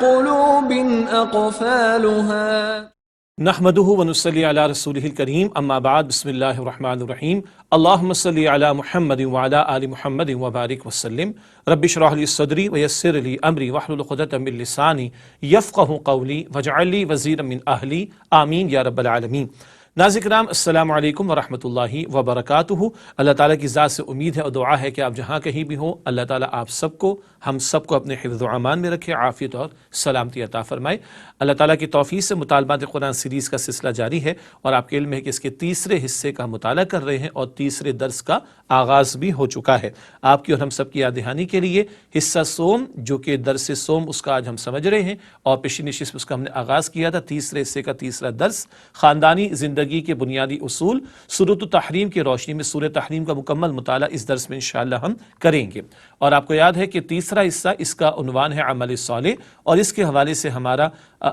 قلوب أقفالها نحمده ونصلي على رسوله الكريم اما بعد بسم الله الرحمن الرحيم اللهم صل على محمد وعلى آل محمد وبارك وسلم رب اشرح لي صدري ويسر لي امري واحلل عقدة من لساني يفقهوا قولي واجعل لي وزيرا من اهلي آمین یا رب العالمین۔ ناظرین کرام السلام علیکم ورحمۃ اللہ وبرکاتہ۔ اللہ تعالیٰ کی ذات سے امید ہے اور دعا ہے کہ آپ جہاں کہیں بھی ہوں اللہ تعالیٰ آپ سب کو ہم سب کو اپنے حفظ و امان میں رکھے، عافیت اور سلامتی عطا فرمائے۔ اللہ تعالیٰ کی توفیق سے مطالبات قرآن سیریز کا سلسلہ جاری ہے اور آپ کے علم ہے کہ اس کے تیسرے حصے کا مطالعہ کر رہے ہیں اور تیسرے درس کا آغاز بھی ہو چکا ہے۔ آپ کی اور ہم سب کی یاد دہانی کے لیے حصہ سوم جو کہ درس سوم اس کا آج ہم سمجھ رہے ہیں اور پچھلی نشست میں اس کا ہم نے آغاز کیا تھا۔ تیسرے حصے کا تیسرا درس خاندانی زندگی کے بنیادی اصول، سورۃ التحریم کی روشنی میں سورۃ تحریم کا مکمل مطالعہ اس درس میں انشاءاللہ ہم کریں گے۔ اور آپ کو یاد ہے کہ تیسرا حصہ اس کا عنوان ہے عمل صالح، اور اس کے حوالے سے ہمارا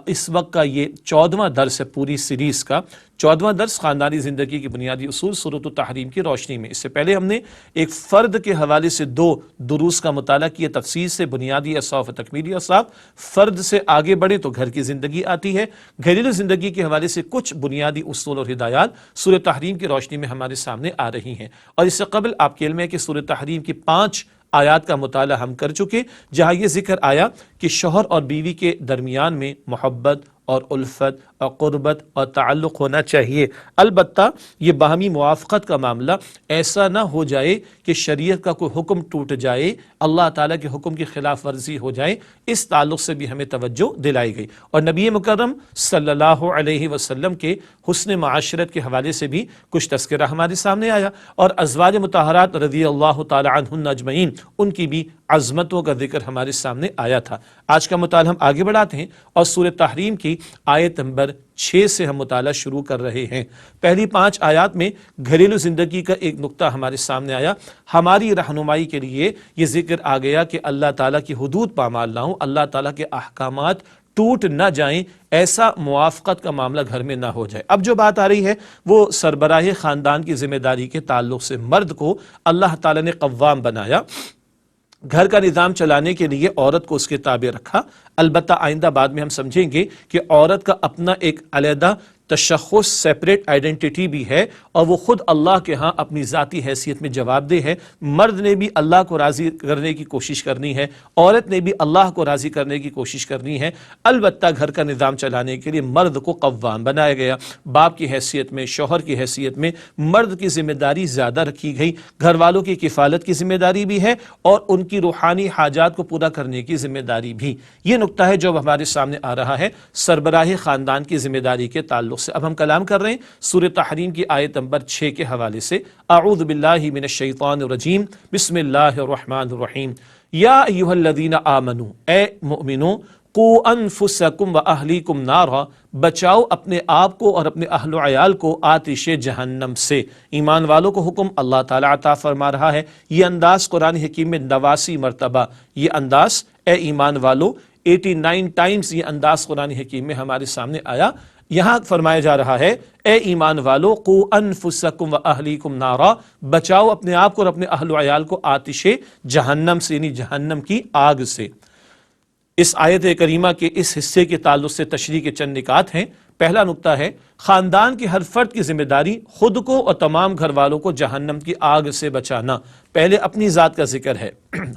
اس وقت کا یہ 14واں درس ہے پوری سیریز کا، 14واں درس خاندانی زندگی کی بنیادی اصول سورۃ التحریم کی روشنی میں۔ اس سے پہلے ہم نے ایک فرد کے حوالے سے 2 دروس کا مطالعہ کیا تفصیل سے، بنیادی اوصاف و تکمیلی اوصاف۔ فرد سے آگے بڑھے تو گھر کی زندگی آتی ہے، گھریلو زندگی کے حوالے سے کچھ بنیادی اصول اور ہدایات سورۃ تحریم کی روشنی میں ہمارے سامنے آ رہی ہیں۔ اور اس سے قبل آپ کے علم ہے کہ سورۃ تحریم کی 5 آیات کا مطالعہ ہم کر چکے، جہاں یہ ذکر آیا کہ شوہر اور بیوی کے درمیان میں محبت اور الفت اور قربت اور تعلق ہونا چاہیے، البتہ یہ باہمی موافقت کا معاملہ ایسا نہ ہو جائے کہ شریعت کا کوئی حکم ٹوٹ جائے، اللہ تعالیٰ کے حکم کی خلاف ورزی ہو جائے، اس تعلق سے بھی ہمیں توجہ دلائی گئی۔ اور نبی مکرم صلی اللہ علیہ وسلم کے حسن معاشرت کے حوالے سے بھی کچھ تذکرہ ہمارے سامنے آیا، اور ازواج مطہرات رضی اللہ تعالی عنہن اجمعین ان کی بھی عظمتوں کا ذکر ہمارے سامنے آیا تھا۔ آج کا مطالعہ ہم آگے بڑھاتے ہیں اور سورۃ تحریم کی آیت نمبر 6 سے ہم مطالعہ شروع کر رہے ہیں۔ پہلی 5 آیات میں گھریلو زندگی کا ایک نقطہ ہمارے سامنے آیا، ہماری رہنمائی کے لیے یہ ذکر آ گیا کہ اللہ تعالیٰ کی حدود پامال نہ ہوں، اللہ تعالیٰ کے احکامات ٹوٹ نہ جائیں، ایسا موافقت کا معاملہ گھر میں نہ ہو جائے۔ اب جو بات آ رہی ہے وہ سربراہ خاندان کی ذمہ داری کے تعلق سے، مرد کو اللہ تعالیٰ نے قوام بنایا، گھر کا نظام چلانے کے لیے عورت کو اس کے تابع رکھا، البتہ آئندہ بعد میں ہم سمجھیں گے کہ عورت کا اپنا ایک علیحدہ تشخص، سیپریٹ آئیڈینٹی بھی ہے، اور وہ خود اللہ کے ہاں اپنی ذاتی حیثیت میں جواب دہ ہے۔ مرد نے بھی اللہ کو راضی کرنے کی کوشش کرنی ہے، عورت نے بھی اللہ کو راضی کرنے کی کوشش کرنی ہے، البتہ گھر کا نظام چلانے کے لیے مرد کو قوام بنایا گیا۔ باپ کی حیثیت میں، شوہر کی حیثیت میں مرد کی ذمہ داری زیادہ رکھی گئی، گھر والوں کی کفالت کی ذمہ داری بھی ہے اور ان کی روحانی حاجات کو پورا کرنے کی ذمہ داری بھی۔ یہ نقطہ ہے جو ہمارے سامنے آ رہا ہے سربراہ خاندان کی ذمہ داری کے تعلق سے۔ اب ہم کلام کر رہے ہیں سورۃ تحریم کی آیت نمبر 6 کے حوالے سے۔ اعوذ باللہ من الشیطان الرجیم، بسم اللہ الرحمن الرحیم۔ یا ایھا الذین آمنوا، اے مؤمنوں، قوا انفسکم واہلیکم نارا، بچاؤ اپنے آپ کو اور اپنے اہل و عیال کو آتش جہنم سے۔ ایمان والوں کو حکم اللہ تعالیٰ عطا فرما رہا ہے۔ یہ انداز قرآن حکیم میں 89 مرتبہ، یہ انداز اے ایمان والو 89 ٹائمز یہ انداز قرآن حکیم میں ہمارے سامنے آیا۔ یہاں فرمایا جا رہا ہے اے ایمان والو، قوا انفسکم واہلیکم نارا، بچاؤ اپنے آپ کو اور اپنے اہل و عیال کو آتش جہنم سے، یعنی جہنم کی آگ سے۔ اس آیت کریمہ کے اس حصے کے تعلق سے تشریح کے چند نکات ہیں۔ پہلا نقطہ ہے خاندان کے ہر فرد کی ذمہ داری خود کو اور تمام گھر والوں کو جہنم کی آگ سے بچانا۔ پہلے اپنی ذات کا ذکر ہے،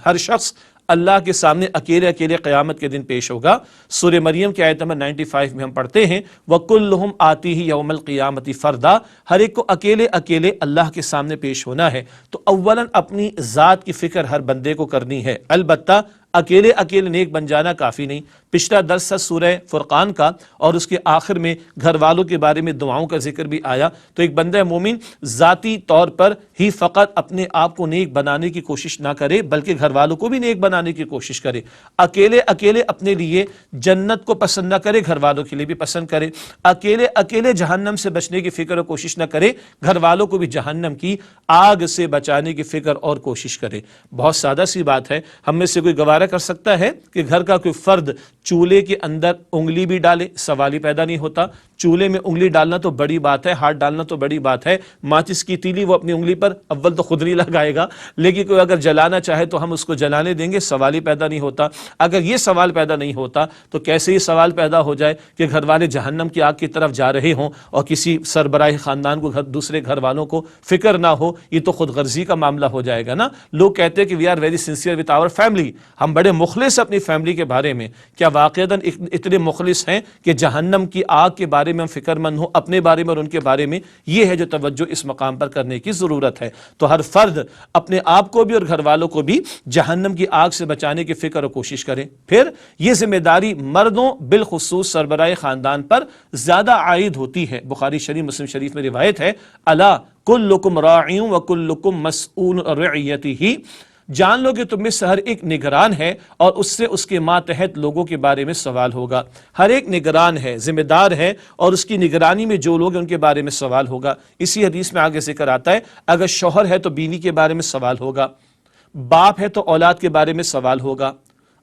ہر شخص اللہ کے سامنے اکیلے اکیلے قیامت کے دن پیش ہوگا۔ سورہ مریم کی آیت نمبر 95 میں ہم پڑھتے ہیں وَكُلُّهُمْ آتِيهِ يَوْمَ الْقِيَامَةِ فَرْدًا، ہر ایک کو اکیلے اکیلے اللہ کے سامنے پیش ہونا ہے۔ تو اولاً اپنی ذات کی فکر ہر بندے کو کرنی ہے، البتہ اکیلے اکیلے نیک بن جانا کافی نہیں۔ پچھلا درس سورہ فرقان کا اور اس کے آخر میں گھر والوں کے بارے میں دعاؤں کا ذکر بھی آیا۔ تو ایک بندہ مومن ذاتی طور پر ہی فقط اپنے آپ کو نیک بنانے کی کوشش نہ کرے بلکہ گھر والوں کو بھی نیک بنانے کی کوشش کرے۔ اکیلے اکیلے اپنے لیے جنت کو پسند نہ کرے، گھر والوں کے لیے بھی پسند کرے۔ اکیلے اکیلے جہنم سے بچنے کی فکر اور کوشش نہ کرے، گھر والوں کو بھی جہنم کی آگ سے بچانے کی فکر اور کوشش کرے۔ بہت سادہ سی بات ہے، ہم میں سے کوئی گوارہ کر سکتا ہے کہ گھر کا کوئی فرد چولہے کے اندر انگلی بھی ڈالے سوال ہی پیدا نہیں ہوتا. چولہے میں انگلی ڈالنا تو بڑی بات ہے, ہاتھ ڈالنا تو بڑی بات ہے. ماچس کی تیلی وہ اپنی انگلی پر اول تو خود نہیں لگائے گا, لیکن کوئی اگر جلانا چاہے تو ہم اس کو جلانے دیں گے, سوال ہی پیدا نہیں ہوتا. اگر یہ سوال پیدا نہیں ہوتا تو کیسے یہ سوال پیدا ہو جائے کہ گھر والے جہنم کی آگ کی طرف جا رہے ہوں اور کسی سربراہ خاندان کو دوسرے گھر والوں کو فکر نہ ہو. یہ تو خود غرضی کا معاملہ ہو جائے گا نا. لوگ کہتے ہیں کہ we are very sincere with our family, ہم بڑے مخلص اپنی فیملی کے بارے میں. کیا واقعتاً اتنے مخلص ہیں کہ جہنم کی آگ کے بارے میں ہم فکر مند ہوں اپنے بارے میں اور ان کے بارے میں؟ یہ ہے جو توجہ اس مقام پر کرنے کی ضرورت ہے. تو ہر فرد اپنے آپ کو بھی اور گھر والوں کو بھی جہنم کی آگ سے بچانے کی فکر اور کوشش کرے. پھر یہ ذمہ داری مردوں بالخصوص سربراہ خاندان پر زیادہ عائد ہوتی ہے. بخاری شریف مسلم شریف میں روایت ہے, الا کلکم راع وکلکم مسئول عن رعیتہ, جان لو کہ تم میں سے ہر ایک نگران ہے اور اس سے اس کے ماتحت لوگوں کے بارے میں سوال ہوگا. ہر ایک نگران ہے, ذمہ دار ہے, اور اس کی نگرانی میں جو لوگ ہیں ان کے بارے میں سوال ہوگا. اسی حدیث میں آگے ذکر آتا ہے اگر شوہر ہے تو بیوی کے بارے میں سوال ہوگا, باپ ہے تو اولاد کے بارے میں سوال ہوگا,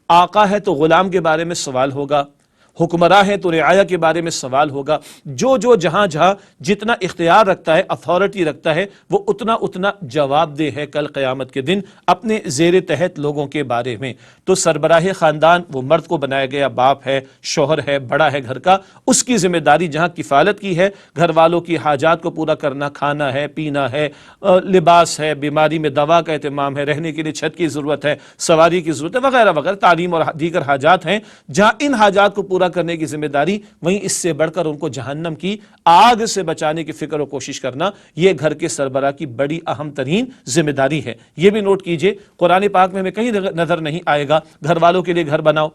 آقا ہے تو غلام کے بارے میں سوال ہوگا, حکمراں ہے تو رعایا کے بارے میں سوال ہوگا. جو جہاں جتنا اختیار رکھتا ہے, اتھارٹی رکھتا ہے, وہ اتنا جواب دہ ہے کل قیامت کے دن اپنے زیر تحت لوگوں کے بارے میں. تو سربراہ خاندان وہ مرد کو بنایا گیا باپ ہے, شوہر ہے, بڑا ہے گھر کا, اس کی ذمہ داری جہاں کفالت کی ہے, گھر والوں کی حاجات کو پورا کرنا, کھانا ہے, پینا ہے, لباس ہے, بیماری میں دوا کا اہتمام ہے, رہنے کے لیے چھت کی ضرورت ہے, سواری کی ضرورت ہے, وغیرہ وغیرہ, تعلیم اور دیگر حاجات ہیں. جہاں ان حاجات کو پورا کرنے کی ذمہ داری, وہیں اس سے بڑھ کر ان کو جہنم کی آگ سے بچانے کی فکر و کوشش کرنا, یہ گھر کے سربراہ کی بڑی اہم ترین ذمہ داری ہے. یہ بھی نوٹ کیجئے, قرآن پاک میں ہمیں کہیں نظر نہیں آئے گا گھر والوں کے لیے گھر بناؤ,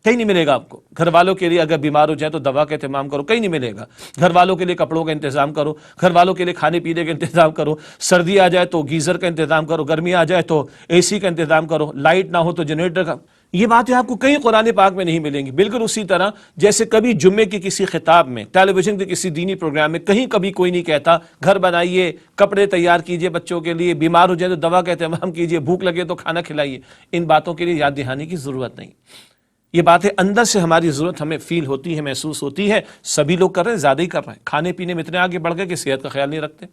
کہیں نہیں ملے گا آپ کو. گھر والوں کے لیے اگر بیمار ہو جائے تو دوا کا اہتمام کرو, کہیں نہیں ملے گا. گھر والوں کے لیے کپڑوں کا انتظام کرو, گھر والوں کے لیے کھانے پینے کا انتظام کرو, سردی آ جائے تو گیزر کا انتظام کرو, گرمی آ جائے تو اے سی کا انتظام کرو, لائٹ نہ ہو تو جنریٹر کا. یہ باتیں آپ کو کہیں قرآن پاک میں نہیں ملیں گی. بالکل اسی طرح جیسے کبھی جمعے کی کسی خطاب میں, ٹیلی ویژن کے کسی دینی پروگرام میں کہیں کبھی کوئی نہیں کہتا گھر بنائیے, کپڑے تیار کیجئے بچوں کے لیے, بیمار ہو جائے تو دوا کا اہتمام کیجئے, بھوک لگے تو کھانا کھلائیے. ان باتوں کے لیے یاد دہانی کی ضرورت نہیں. یہ باتیں اندر سے ہماری ضرورت ہمیں فیل ہوتی ہے, محسوس ہوتی ہے. سبھی لوگ کر رہے ہیں, زیادہ ہی کر رہے ہیں. کھانے پینے میں اتنے آگے بڑھ گئے کہ صحت کا خیال نہیں رکھتے.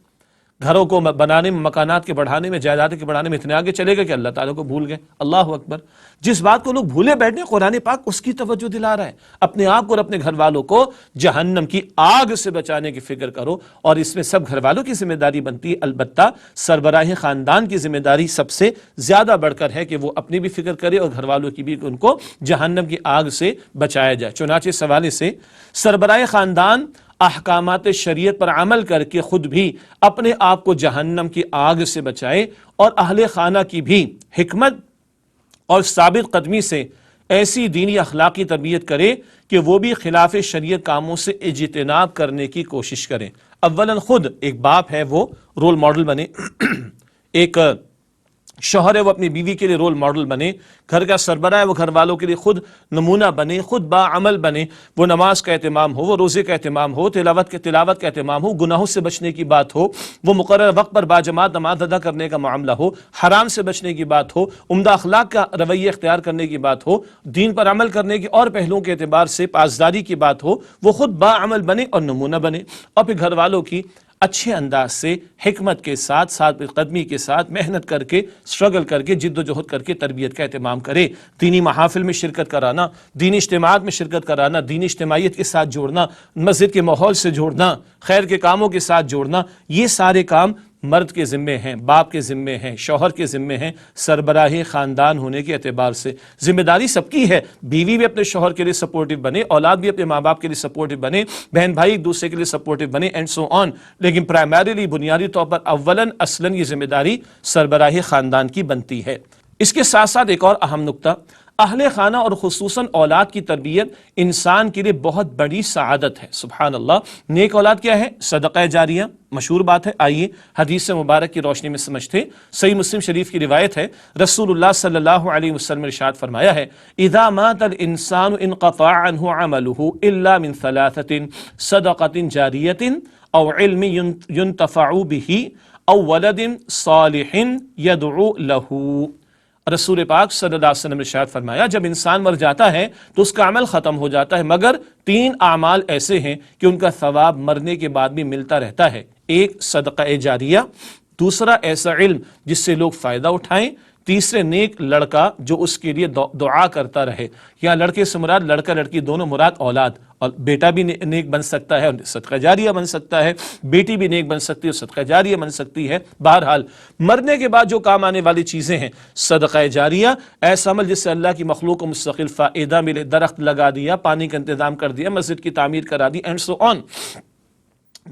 گھروں کو بنانے میں, مکانات کے بڑھانے میں, جائیداد کے بڑھانے میں اتنے آگے چلے گئے کہ اللہ تعالیٰ کو بھول گئے. اللہ اکبر. جس بات کو لوگ بھولے بیٹھے, قرآن پاک اس کی توجہ دلا رہا ہے. اپنے آپ کو اور اپنے گھر والوں کو جہنم کی آگ سے بچانے کی فکر کرو, اور اس میں سب گھر والوں کی ذمہ داری بنتی ہے. البتہ سربراہ خاندان کی ذمہ داری سب سے زیادہ بڑھ کر ہے کہ وہ اپنی بھی فکر کرے اور گھر والوں کی بھی, ان کو جہنم کی آگ سے بچایا جائے. چنانچہ اس حوالے سے سربراہ خاندان احکامات شریعت پر عمل کر کے خود بھی اپنے آپ کو جہنم کی آگ سے بچائے, اور اہل خانہ کی بھی حکمت اور ثابت قدمی سے ایسی دینی اخلاقی تربیت کرے کہ وہ بھی خلاف شریعت کاموں سے اجتناب کرنے کی کوشش کریں. اولاً خود ایک باپ ہے وہ رول ماڈل بنے, ایک شوہر ہے وہ اپنی بیوی کے لیے رول ماڈل بنے, گھر کا سربراہ ہے وہ گھر والوں کے لیے خود نمونہ بنے, خود باعمل بنے. وہ نماز کا اہتمام ہو, وہ روزے کا اہتمام ہو, تلاوت کا اہتمام ہو, گناہوں سے بچنے کی بات ہو, وہ مقرر وقت پر باجماعت نماز ادا کرنے کا معاملہ ہو, حرام سے بچنے کی بات ہو, عمدہ اخلاق کا رویہ اختیار کرنے کی بات ہو, دین پر عمل کرنے کی اور پہلوؤں کے اعتبار سے پاسداری کی بات ہو, وہ خود باعمل بنے اور نمونہ بنے, اور پھر گھر والوں کی اچھے انداز سے حکمت کے ساتھ, ساتھ قدمی کے ساتھ, محنت کر کے, سٹرگل کر کے, جد و جہد کر کے تربیت کا اہتمام کرے. دینی محافل میں شرکت کرانا, دینی اجتماعات میں شرکت کرانا, دینی اجتماعیت کے ساتھ جوڑنا, مسجد کے ماحول سے جوڑنا, خیر کے کاموں کے ساتھ جوڑنا, یہ سارے کام مرد کے ذمے ہیں, باپ کے ذمے ہیں, شوہر کے ذمے ہیں. سربراہ خاندان ہونے کے اعتبار سے ذمہ داری سب کی ہے. بیوی بھی اپنے شوہر کے لیے سپورٹیو بنے, اولاد بھی اپنے ماں باپ کے لیے سپورٹیو بنے, بہن بھائی ایک دوسرے کے لیے سپورٹیو بنے, اینڈ سو آن. لیکن پرائمریلی, بنیادی طور پر اولاً اصلاً یہ ذمہ داری سربراہ خاندان کی بنتی ہے. اس کے ساتھ ساتھ ایک اور اہم نقطہ, اہل خانہ اور خصوصاً اولاد کی تربیت انسان کے لیے بہت بڑی سعادت ہے. سبحان اللہ. نیک اولاد کیا ہے؟ صدقہ جاریہ, مشہور بات ہے. آئیے حدیث مبارک کی روشنی میں سمجھتے. صحیح مسلم شریف کی روایت ہے, رسول اللہ صلی اللہ علیہ وسلم نے ارشاد فرمایا ہے, اذا مات الانسان انقطع عنه عمله الا من ثلاثة صدقة جاریة او علم ينتفع به او ولد صالح يدعو له. رسول پاک صلی اللہ علیہ وسلم نے ارشاد فرمایا جب انسان مر جاتا ہے تو اس کا عمل ختم ہو جاتا ہے، مگر 3 اعمال ایسے ہیں کہ ان کا ثواب مرنے کے بعد بھی ملتا رہتا ہے۔ ایک صدقہ جاریہ، دوسرا ایسا علم جس سے لوگ فائدہ اٹھائیں، تیسرے نیک لڑکا جو اس کے لیے دعا کرتا رہے۔ یہاں لڑکے سے مراد لڑکا لڑکی دونوں مراد اولاد، اور بیٹا بھی نیک بن سکتا ہے اور صدقہ جاریہ بن سکتا ہے، بیٹی بھی نیک بن سکتی ہے اور صدقہ جاریہ بن سکتی ہے۔ بہرحال مرنے کے بعد جو کام آنے والی چیزیں ہیں، صدقہ جاریہ ایسا عمل جس سے اللہ کی مخلوق کو مستقل فائدہ ملے، درخت لگا دیا، پانی کا انتظام کر دیا، مسجد کی تعمیر کرا دی، اینڈ سو آن۔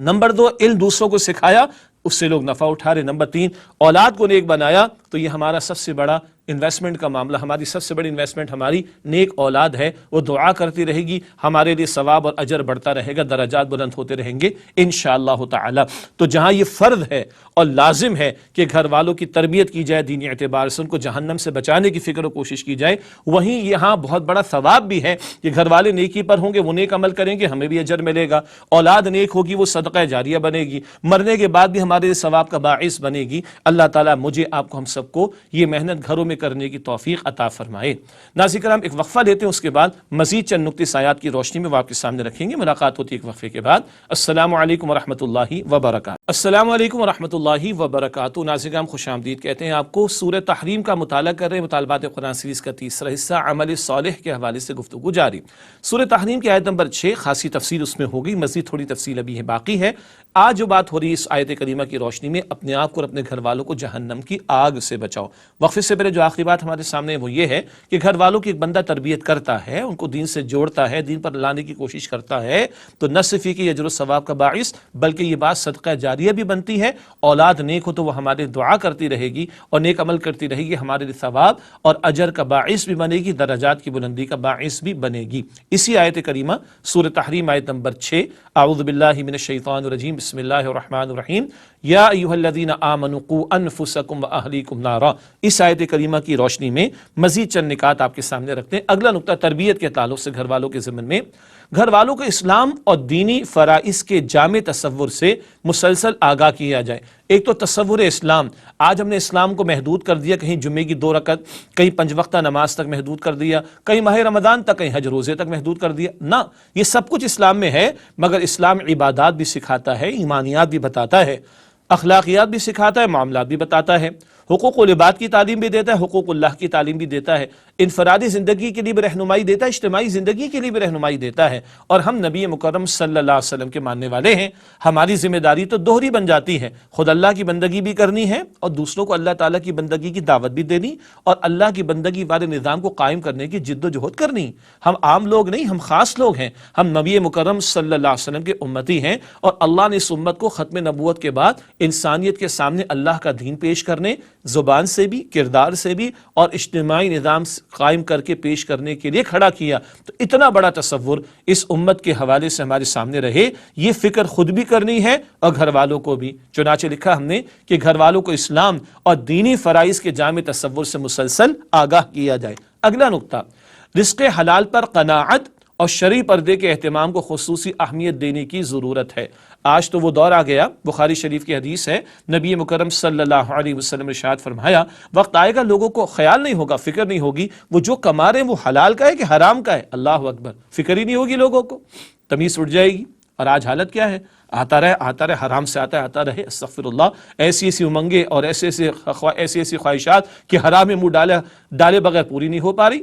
نمبر 2 علم دوسروں کو سکھایا، اس سے لوگ نفع اٹھا رہے۔ نمبر 3 اولاد کو نیک بنایا، تو یہ ہمارا سب سے بڑا انویسٹمنٹ کا معاملہ، ہماری سب سے بڑی انویسٹمنٹ ہماری نیک اولاد ہے، وہ دعا کرتی رہے گی، ہمارے لیے ثواب اور اجر بڑھتا رہے گا، درجات بلند ہوتے رہیں گے انشاءاللہ تعالی۔ تو جہاں یہ فرض ہے اور لازم ہے کہ گھر والوں کی تربیت کی جائے دینی اعتبار سے، ان کو جہنم سے بچانے کی فکر و کوشش کی جائے، وہیں یہاں بہت بڑا ثواب بھی ہے کہ گھر والے نیکی پر ہوں گے، وہ نیک عمل کریں گے، ہمیں بھی اجر ملے گا، اولاد نیک ہوگی، وہ صدقہ جاریہ بنے گی، مرنے کے بعد بھی ہمارے لیے ثواب کا باعث بنے گی۔ اللہ تعالیٰ مجھے آپ کو ہم سب کو یہ محنت گھروں میں کرنے کی توفیق عطا فرمائے۔ ناظرین کرام ایک وقفہ لیتے ہیں، اس کے بعد مزید چند نکتے اس آیات کی روشنی میں وہ آپ کے سامنے رکھیں گے۔ ملاقات ہوتی ہے ایک وقفے کے بعد۔ السلام علیکم ورحمۃ اللہ وبرکاتہ۔ السلام علیکم ورحمۃ اللہ وبرکاتہ۔ ناظرین کرام خوش آمدید کہتے ہیں آپ کو۔ سورہ تحریم کا مطالعہ کر رہے ہیں، مطالبات قرآن سیریز کا تیسرا حصہ عمل صالح کے حوالے سے گفتگو جاری۔ سورہ تحریم کی آیت نمبر 6 خاصی تفصیل اس میں ہوگی، مزید تھوڑی تفصیل ابھی ہے باقی ہے۔ آج جو بات ہو رہی ہے اس آیت کریمہ کی روشنی میں، اپنے آپ کو اور اپنے گھر والوں کو جہنم کی آگ سے بچاؤ۔ وقفے سے پہلے جو آخری بات ہمارے سامنے وہ یہ ہے کہ گھر والوں کی ایک بندہ تربیت کرتا ہے، ان کو دین سے جوڑتا ہے، دین پر لانے کی کوشش کرتا ہے، تو نہ صرف یہ کہ اجر و ثواب کا باعث، بلکہ یہ بات صدقہ جاریہ بھی بنتی ہے۔ اولاد نیک ہو تو وہ ہمارے دعا کرتی رہے گی اور نیک عمل کرتی رہے گی، ہمارے لیے ثواب اور اجر کا باعث بھی بنے گی، درجات کی بلندی کا باعث بھی بنے گی۔ اسی آیت کریمہ سورہ تحریم آیت نمبر 6، اعوذ باللہ من الشیطان الرجیم، بسم اللہ الرحمن الرحیم، یا ایھا الذین آمنوا قوا انفسکم واہلیکم نارا۔ اس آیت کریمہ کی روشنی میں مزید چند نکات آپ کے سامنے رکھتے ہیں۔ اگلا نقطہ تربیت کے تعلق سے گھر والوں کے ضمن میں، گھر والوں کو اسلام اور دینی فرائض کے جامع تصور سے مسلسل آگاہ کیا جائے۔ ایک تو تصور اسلام، آج ہم نے اسلام کو محدود کر دیا، کہیں جمعے کی 2 رکعت، کہیں 5 وقتہ نماز تک محدود کر دیا، کہیں ماہ رمضان تک، کہیں حج روزے تک محدود کر دیا۔ نہ، یہ سب کچھ اسلام میں ہے، مگر اسلام عبادات بھی سکھاتا ہے، ایمانیات بھی بتاتا ہے، اخلاقیات بھی سکھاتا ہے، معاملات بھی بتاتا ہے، حقوق العباد کی تعلیم بھی دیتا ہے، حقوق اللہ کی تعلیم بھی دیتا ہے، انفرادی زندگی کے لیے بھی رہنمائی دیتا ہے، اجتماعی زندگی کے لیے بھی رہنمائی دیتا ہے۔ اور ہم نبی مکرم صلی اللہ علیہ وسلم کے ماننے والے ہیں، ہماری ذمہ داری تو دوہری بن جاتی ہے، خود اللہ کی بندگی بھی کرنی ہے اور دوسروں کو اللہ تعالیٰ کی بندگی کی دعوت بھی دینی اور اللہ کی بندگی والے نظام کو قائم کرنے کی جد و جہد کرنی۔ ہم عام لوگ نہیں، ہم خاص لوگ ہیں، ہم نبی مکرم صلی اللہ علیہ وسلم کے امتی ہیں، اور اللہ نے اس امت کو ختم نبوت کے بعد انسانیت کے سامنے اللہ کا دین پیش کرنے، زبان سے بھی، کردار سے بھی اور اجتماعی نظام قائم کر کے پیش کرنے کے لیے کھڑا کیا۔ تو اتنا بڑا تصور اس امت کے حوالے سے ہمارے سامنے رہے، یہ فکر خود بھی کرنی ہے اور گھر والوں کو بھی۔ چنانچہ لکھا ہم نے کہ گھر والوں کو اسلام اور دینی فرائض کے جامع تصور سے مسلسل آگاہ کیا جائے۔ اگلا نقطہ، رزق حلال پر قناعت اور شرعی پردے کے اہتمام کو خصوصی اہمیت دینے کی ضرورت ہے۔ آج تو وہ دور آ گیا، بخاری شریف کی حدیث ہے، نبی مکرم صلی اللہ علیہ وسلم نے ارشاد فرمایا، وقت آئے گا لوگوں کو خیال نہیں ہوگا، فکر نہیں ہوگی، وہ جو کما رہے ہیں وہ حلال کا ہے کہ حرام کا ہے۔ اللہ اکبر، فکر ہی نہیں ہوگی لوگوں کو، تمیز اٹھ جائے گی۔ اور آج حالت کیا ہے؟ آتا رہے، حرام سے آتا رہے، استغفر اللہ، ایسی امنگیں اور ایسی خواہشات کہ حرام میں منہ ڈالے بغیر پوری نہیں ہو پا رہی۔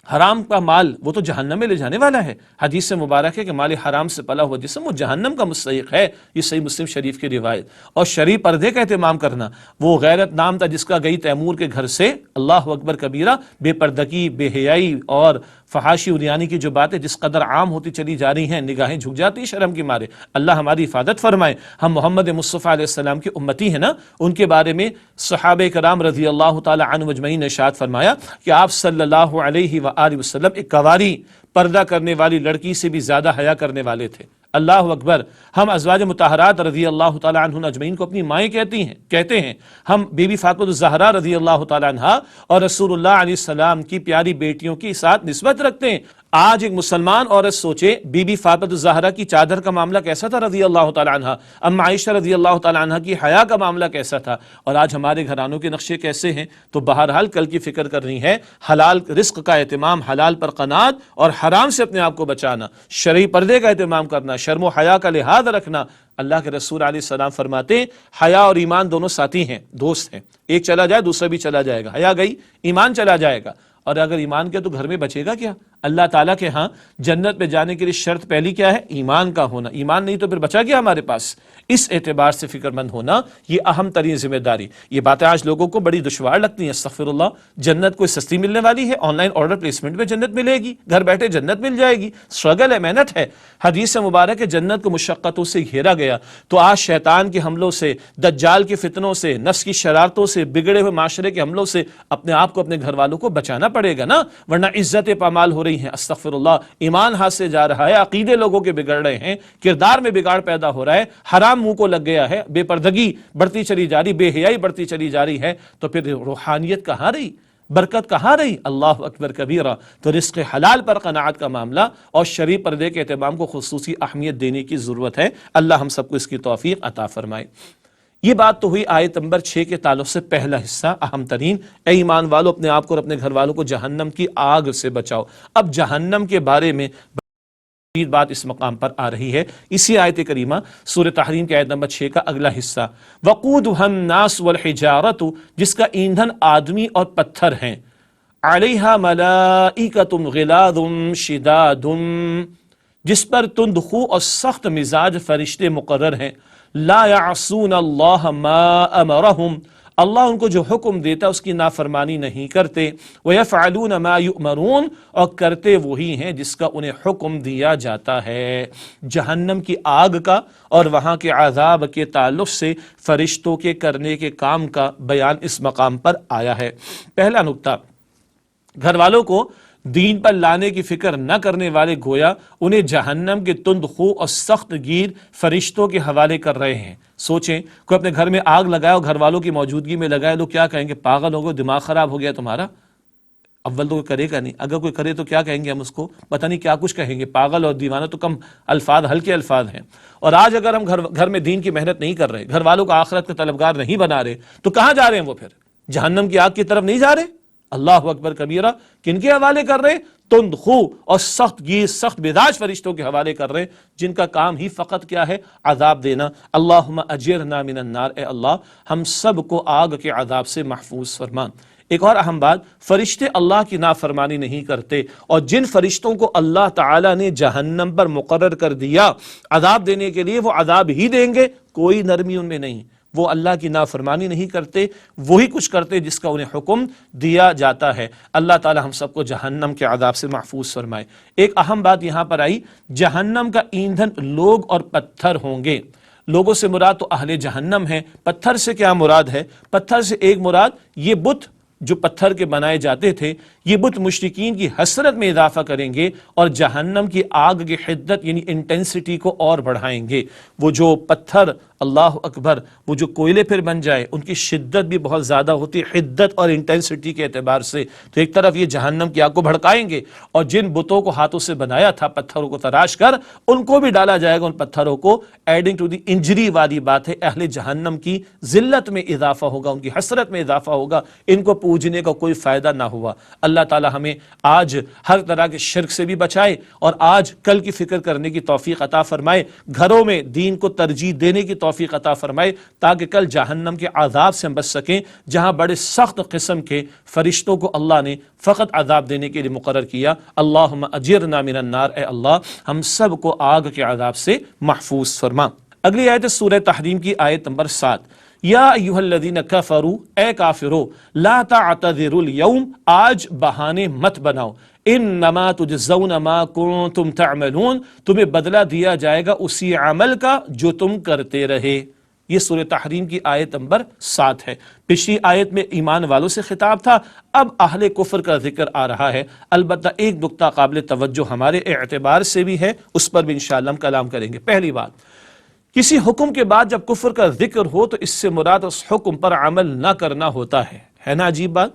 حرام کا مال وہ تو جہنم میں لے جانے والا ہے، حدیث سے مبارک ہے کہ مال حرام سے پلا ہوا جسم وہ جہنم کا مستحق ہے، یہ صحیح مسلم شریف کی روایت۔ اور شرعی پردے کا اہتمام کرنا، وہ غیرت نام تھا جس کا گئی تیمور کے گھر سے، اللہ اکبر کبیرہ، بے پردگی، بے حیائی اور فحاشی اریانی کی جو باتیں جس قدر عام ہوتی چلی جا رہی ہیں، نگاہیں جھک جاتی شرم کے مارے۔ اللہ ہماری حفاظت فرمائے۔ ہم محمد مصطفیٰ علیہ السلام کی امتی ہیں نا، ان کے بارے میں صحابہ کرام رضی اللہ تعالی عنہ اجمعین نے ارشاد فرمایا کہ آپ صلی اللہ علیہ وآلہ وسلم ایک کواری پردہ کرنے والی لڑکی سے بھی زیادہ حیا کرنے والے تھے۔ اللہ اکبر، ہم ازواج مطہرات رضی اللہ تعالی عنہ اجمعین کو اپنی مائیں کہتے ہیں۔ ہم بی بی فاطمہ الزہرا رضی اللہ تعالی عنہا اور رسول اللہ علیہ السلام کی پیاری بیٹیوں کی ساتھ نسبت رکھتے ہیں۔ آج ایک مسلمان عورت سوچے بی بی فاطمہ الزہرا کی چادر کا معاملہ کیسا تھا رضی اللہ تعالی عنہ، ام عائشہ رضی اللہ تعالی عنہ کی حیا کا معاملہ کیسا تھا، اور آج ہمارے گھرانوں کے نقشے کیسے ہیں۔ تو بہرحال کل کی فکر کرنی ہے، حلال رزق کا اہتمام، حلال پر قناعت اور حرام سے اپنے آپ کو بچانا، شرعی پردے کا اہتمام کرنا، شرم و حیا کا لحاظ رکھنا۔ اللہ کے رسول علیہ السلام فرماتے ہیں حیا اور ایمان دونوں ساتھی ہیں، دوست ہیں، ایک چلا جائے دوسرا بھی چلا جائے گا، حیا گئی ایمان چلا جائے گا، اور اگر ایمان کیا تو گھر میں بچے گا کیا؟ اللہ تعالیٰ کے ہاں جنت میں جانے کے لیے شرط پہلی کیا ہے؟ ایمان کا ہونا، ایمان نہیں تو پھر بچا گیا ہمارے پاس۔ اس اعتبار سے فکر مند ہونا یہ اہم ترین ذمہ داری۔ یہ باتیں آج لوگوں کو بڑی دشوار لگتی ہیں، استغفر اللہ، جنت کوئی سستی ملنے والی ہے؟ آن لائن آرڈر پلیسمنٹ میں جنت ملے گی، گھر بیٹھے جنت مل جائے گی؟ اسٹرگل ہے، محنت ہے۔ حدیث مبارک ہے جنت کو مشقتوں سے گھیرا گیا، تو آج شیطان کے حملوں سے، دجال کے فتنوں سے، نفس کی شرارتوں سے، بگڑے ہوئے معاشرے کے حملوں سے اپنے آپ کو اپنے گھر والوں کو بچانا پڑے گا نا، ورنہ عزت پامال ہو رہی ہیں، استغفر اللہ، ایمان ہاتھ سے جا رہا ہے، عقیدے لوگوں کے بگڑ رہے ہیں، کردار میں بگاڑ پیدا ہو رہا ہے، حرام منہ کو لگ گیا ہے، بے پردگی بڑھتی چلی جا رہی، بے حیائی بڑھتی چلی جا رہی ہے، تو پھر روحانیت کہاں رہی، برکت کہاں رہی؟ اللہ اکبر کبیرہ۔ تو رزق حلال پر قناعت کا معاملہ اور شرعی پردے کے اہتمام کو خصوصی اہمیت دینے کی ضرورت ہے۔ اللہ ہم سب کو اس کی توفیق عطا فرمائے۔ یہ بات تو ہوئی آیت نمبر 6 کے تعلق سے پہلا حصہ، اہم ترین، اے ایمان والو اپنے آپ کو اور اپنے گھر والوں کو جہنم کی آگ سے بچاؤ۔ اب جہنم کے بارے میں بات اس مقام پر آ رہی ہے، اسی آیت کریمہ سورہ تحریم کے آیت نمبر 6 کا اگلا حصہ، وقودھا الناس والحجارۃ، جس کا ایندھن آدمی اور پتھر ہیں، علیہا ملائکۃ غلاظ شداد، جس پر تند خو اور سخت مزاج فرشتے مقرر ہیں، لا یعصون اللہ ما امرہم، اللہ ان کو جو حکم دیتا اس کی نافرمانی نہیں کرتے، وَيَفْعَلُونَ مَا يُؤْمَرُونَ، اور کرتے وہی ہیں جس کا انہیں حکم دیا جاتا ہے۔ جہنم کی آگ کا اور وہاں کے عذاب کے تعلق سے فرشتوں کے کرنے کے کام کا بیان اس مقام پر آیا ہے۔ پہلا نکتہ، گھر والوں کو دین پر لانے کی فکر نہ کرنے والے گویا انہیں جہنم کے تند خو اور سخت گیر فرشتوں کے حوالے کر رہے ہیں۔ سوچیں کوئی اپنے گھر میں آگ لگائے اور گھر والوں کی موجودگی میں لگائے، لوگ کیا کہیں گے؟ پاگل ہو گئے، دماغ خراب ہو گیا تمہارا؟ اول تو کوئی کرے گا نہیں، اگر کوئی کرے تو کیا کہیں گے ہم اس کو؟ پتہ نہیں کیا کچھ کہیں گے، پاگل اور دیوانہ تو کم الفاظ، ہلکے الفاظ ہیں۔ اور آج اگر ہم گھر میں دین کی محنت نہیں کر رہے، گھر والوں کو آخرت کے طلبگار نہیں بنا رہے، تو کہاں جا رہے ہیں وہ؟ پھر جہنم کی آگ کی طرف نہیں جا رہے؟ اللہ اکبر کبیرہ، کن کے حوالے کر رہے؟ تند خو اور سخت گیر، سخت مزاج فرشتوں کے حوالے کر رہے، جن کا کام ہی فقط کیا ہے؟ عذاب دینا۔ اللہم اجرنا من النار، اے اللہ ہم سب کو آگ کے عذاب سے محفوظ فرما۔ ایک اور اہم بات، فرشتے اللہ کی نافرمانی نہیں کرتے، اور جن فرشتوں کو اللہ تعالیٰ نے جہنم پر مقرر کر دیا عذاب دینے کے لیے، وہ عذاب ہی دیں گے، کوئی نرمی ان میں نہیں۔ وہ اللہ کی نافرمانی نہیں کرتے، وہی کچھ کرتے جس کا انہیں حکم دیا جاتا ہے۔ اللہ تعالی ہم سب کو جہنم کے عذاب سے محفوظ فرمائے۔ ایک اہم بات یہاں پر آئی، جہنم کا ایندھن لوگ اور پتھر ہوں گے۔ لوگوں سے مراد تو اہل جہنم ہیں، پتھر سے کیا مراد ہے؟ پتھر سے ایک مراد یہ بت جو پتھر کے بنائے جاتے تھے، یہ بت مشرکین کی حسرت میں اضافہ کریں گے اور جہنم کی آگ کی حدت یعنی انٹینسٹی کو اور بڑھائیں گے۔ وہ جو پتھر، اللہ اکبر، وہ جو کوئلے پھر بن جائے، ان کی شدت بھی بہت زیادہ ہوتی ہے، حدت اور انٹینسٹی کے اعتبار سے۔ تو ایک طرف یہ جہنم کی آگ کو بھڑکائیں گے، اور جن بتوں کو ہاتھوں سے بنایا تھا پتھروں کو تراش کر، ان کو بھی ڈالا جائے گا، ان پتھروں کو۔ ایڈنگ ٹو دی انجری والی بات ہے، اہل جہنم کی ذلت میں اضافہ ہوگا، ان کی حسرت میں اضافہ ہوگا، ان کو پوجنے کا کوئی فائدہ نہ ہوا۔ اللہ تعالی ہمیں آج ہر طرح کے شرک سے بھی بچائے، اور آج کل کی فکر کرنے کی توفیق عطا فرمائے، گھروں میں دین کو ترجیح دینے کی توفیق عطا فرمائے، تاکہ کل جہنم کے عذاب سے ہم بچ سکیں، جہاں بڑے سخت قسم کے فرشتوں کو اللہ نے فقط عذاب دینے کے لیے مقرر کیا۔ اللہم اجرنا من النار، اے اللہ ہم سب کو آگ کے عذاب سے محفوظ فرما۔ اگلی آیت سورہ تحریم کی آیت نمبر 7، یا ایھا الذین کفروا، اے کافرو، لا تعتذروا اليوم، آج بہانے مت بناؤ، انما تجزون ما کنتم تعملون، تمہیں بدلہ دیا جائے گا اسی عمل کا جو تم کرتے رہے۔ یہ سورہ تحریم کی آیت نمبر 7 ہے۔ پچھلی آیت میں ایمان والوں سے خطاب تھا، اب اہل کفر کا ذکر آ رہا ہے۔ البتہ ایک نکتہ قابل توجہ ہمارے اعتبار سے بھی ہے، اس پر بھی انشاءاللہ ہم کلام کریں گے۔ پہلی بات، کسی حکم کے بعد جب کفر کا ذکر ہو تو اس سے مراد اس حکم پر عمل نہ کرنا ہوتا ہے نا عجیب بات؟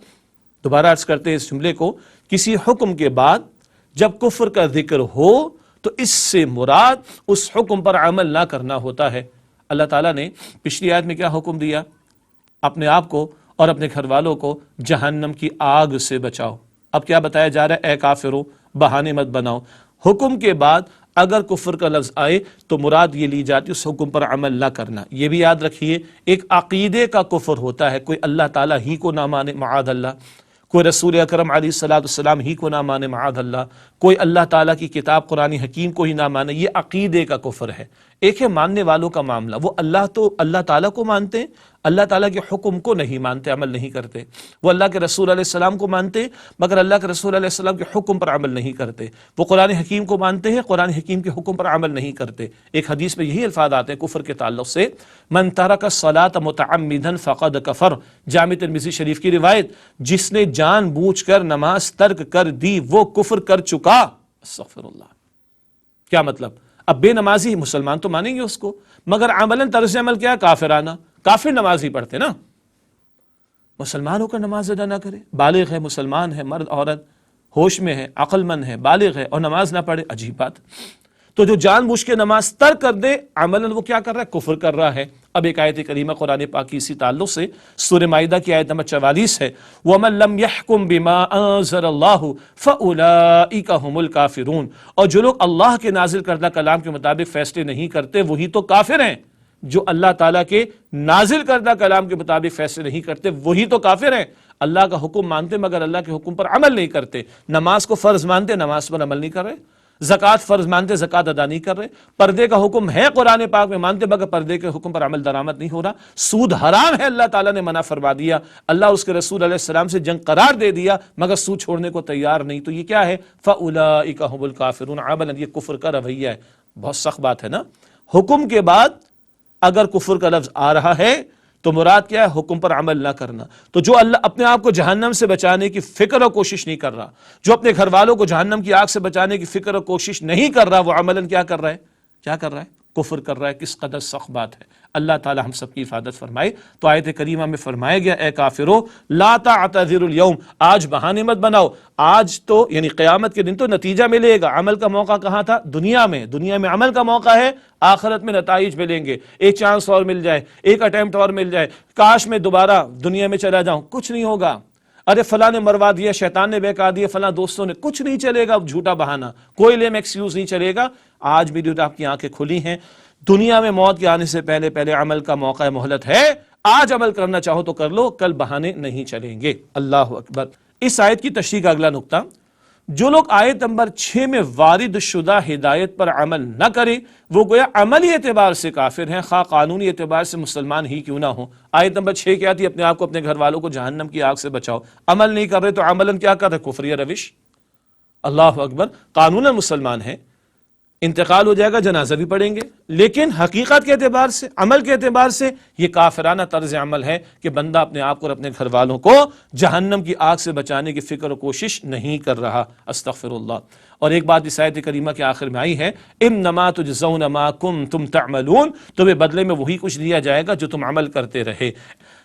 دوبارہ عرض کرتے ہیں اس جملے کو، کسی حکم کے بعد جب کفر کا ذکر ہو تو اس سے مراد اس حکم پر عمل نہ کرنا ہوتا ہے۔ اللہ تعالیٰ نے پچھلی آیت میں کیا حکم دیا؟ اپنے آپ کو اور اپنے گھر والوں کو جہنم کی آگ سے بچاؤ۔ اب کیا بتایا جا رہا ہے؟ اے کافرو، بہانے مت بناؤ۔ حکم کے بعد اگر کفر کا لفظ آئے تو مراد یہ لی جاتی اس حکم پر عمل نہ کرنا۔ یہ بھی یاد رکھیے، ایک عقیدے کا کفر ہوتا ہے، کوئی اللہ تعالیٰ ہی کو نہ مانے معاذ اللہ، کوئی رسول اکرم علیہ الصلوۃ والسلام ہی کو نہ مانے معاذ اللہ، کوئی اللہ تعالیٰ کی کتاب قرآن حکیم کو ہی نہ مانے، یہ عقیدے کا کفر ہے۔ ایک ہے ماننے والوں کا معاملہ، وہ اللہ تعالیٰ کو مانتے ہیں، اللہ تعالیٰ کے حکم کو نہیں مانتے، عمل نہیں کرتے۔ وہ اللہ کے رسول علیہ السلام کو مانتے ہیں مگر اللہ کے رسول علیہ السلام کے حکم پر عمل نہیں کرتے۔ وہ قرآن حکیم کو مانتے ہیں، قرآن حکیم کے حکم پر عمل نہیں کرتے۔ ایک حدیث میں یہی الفاظ آتے ہیں کفر کے تعلق سے، من ترک الصلاۃ متعمدا فقد کفر، جامع ترمذی شریف کی روایت، جس نے جان بوجھ کر نماز ترک کر دی وہ کفر کر چکا۔ استغفر اللہ۔ کیا مطلب؟ اب بے نمازی مسلمان تو مانیں گے اس کو، مگر عملاً طرز عمل کیا؟ کافرانہ۔ کافر نماز ہی پڑھتے نا، مسلمان ہو کر نماز ادا نہ کرے، بالغ ہے، مسلمان ہے، مرد عورت، ہوش میں ہے، عقل مند ہے، بالغ ہے اور نماز نہ پڑھے، عجیب بات۔ تو جو جان بوجھ کے نماز ترک کر دے عملاً وہ کیا کر رہا ہے؟ کفر کر رہا ہے۔ اب ایک آیت کریمہ قرآن پاک کی اسی تعلق سے سورہ مائدہ کی آیت نمبر 44 ہے، وَمَن لَّمْ يَحْكُم بِمَا أَنزَلَ اللَّهُ فَأُولَٰئِكَ هُمُ الْكَافِرُونَ، اور جو لوگ اللہ کے نازل کردہ کلام کے مطابق فیصلے نہیں کرتے وہی تو کافر ہیں۔ جو اللہ تعالیٰ کے نازل کردہ کلام کے مطابق فیصلے نہیں کرتے وہی تو کافر ہیں۔ اللہ کا حکم مانتے مگر اللہ کے حکم پر عمل نہیں کرتے، نماز کو فرض مانتے نماز پر عمل نہیں کر رہے، زکوٰۃ فرض مانتے زکوٰۃ ادا نہیں کر رہے، پردے کا حکم ہے قرآن پاک میں مانتے مگر پردے کے حکم پر عمل درآمد نہیں ہو رہا، سود حرام ہے اللہ تعالیٰ نے منع فرما دیا، اللہ اس کے رسول علیہ السلام سے جنگ قرار دے دیا مگر سود چھوڑنے کو تیار نہیں، تو یہ کیا ہے؟ فَأُولَٰئِكَ هُمُ الْكَافِرُونَ عملاً، یہ کفر کا رویہ ہے۔ بہت سخت بات ہے نا۔ حکم کے بعد اگر کفر کا لفظ آ رہا ہے تو مراد کیا ہے؟ حکم پر عمل نہ کرنا۔ تو جو اللہ اپنے آپ کو جہنم سے بچانے کی فکر اور کوشش نہیں کر رہا، جو اپنے گھر والوں کو جہنم کی آگ سے بچانے کی فکر اور کوشش نہیں کر رہا، وہ عملاً کیا کر رہا ہے؟ کیا کر رہا ہے؟ کفر کر رہا ہے۔ کس قدر سخت بات ہے۔ اللہ تعالی ہم سب کی حفاظت فرمائے۔ تو آیت کریمہ میں فرمایا گیا، اے کافرو لا تعتذروا اليوم، آج بہانے مت بناؤ، آج تو یعنی قیامت کے دن تو نتیجہ ملے گا۔ عمل کا موقع کہاں تھا؟ دنیا میں عمل کا موقع ہے، آخرت میں نتائج ملیں گے۔ ایک چانس اور مل جائے، ایک اٹیمپٹ اور مل جائے، کاش میں دوبارہ دنیا میں چلا جاؤں، کچھ نہیں ہوگا۔ ارے فلاں نے مروا دیا، شیطان نے بہکا دیا، فلاں دوستوں نے، کچھ نہیں چلے گا، جھوٹا بہانہ، کوئی لیم ایکسکیوز نہیں چلے گا۔ آج میری اور آپ کی آنکھیں کھلی ہیں، دنیا میں موت کے آنے سے پہلے عمل کا موقع مہلت ہے، آج عمل کرنا چاہو تو کر لو، کل بہانے نہیں چلیں گے۔ اللہ اکبر۔ اس آیت کی تشریح کا اگلا نقطہ، جو لوگ آیت نمبر 6 میں وارد شدہ ہدایت پر عمل نہ کرے وہ گویا عملی اعتبار سے کافر ہیں، خواہ قانونی اعتبار سے مسلمان ہی کیوں نہ ہو۔ آیت نمبر 6 کیا تھی؟ اپنے آپ کو اپنے گھر والوں کو جہنم کی آگ سے بچاؤ۔ عمل نہیں کر رہے تو عملاً کیا کر رہے؟ کفریہ روش۔ اللہ اکبر۔ قانوناً مسلمان ہیں، انتقال ہو جائے گا جنازہ بھی پڑھیں گے، لیکن حقیقت کے اعتبار سے، عمل کے اعتبار سے یہ کافرانہ طرز عمل ہے کہ بندہ اپنے آپ کو اور اپنے گھر والوں کو جہنم کی آگ سے بچانے کی فکر و کوشش نہیں کر رہا۔ استغفر اللہ۔ اور ایک بات اس آیت کریمہ کے آخر میں آئی ہے، انما تجزون ما کنتم تعملون، تمہیں بدلے میں وہی کچھ دیا جائے گا جو تم عمل کرتے رہے۔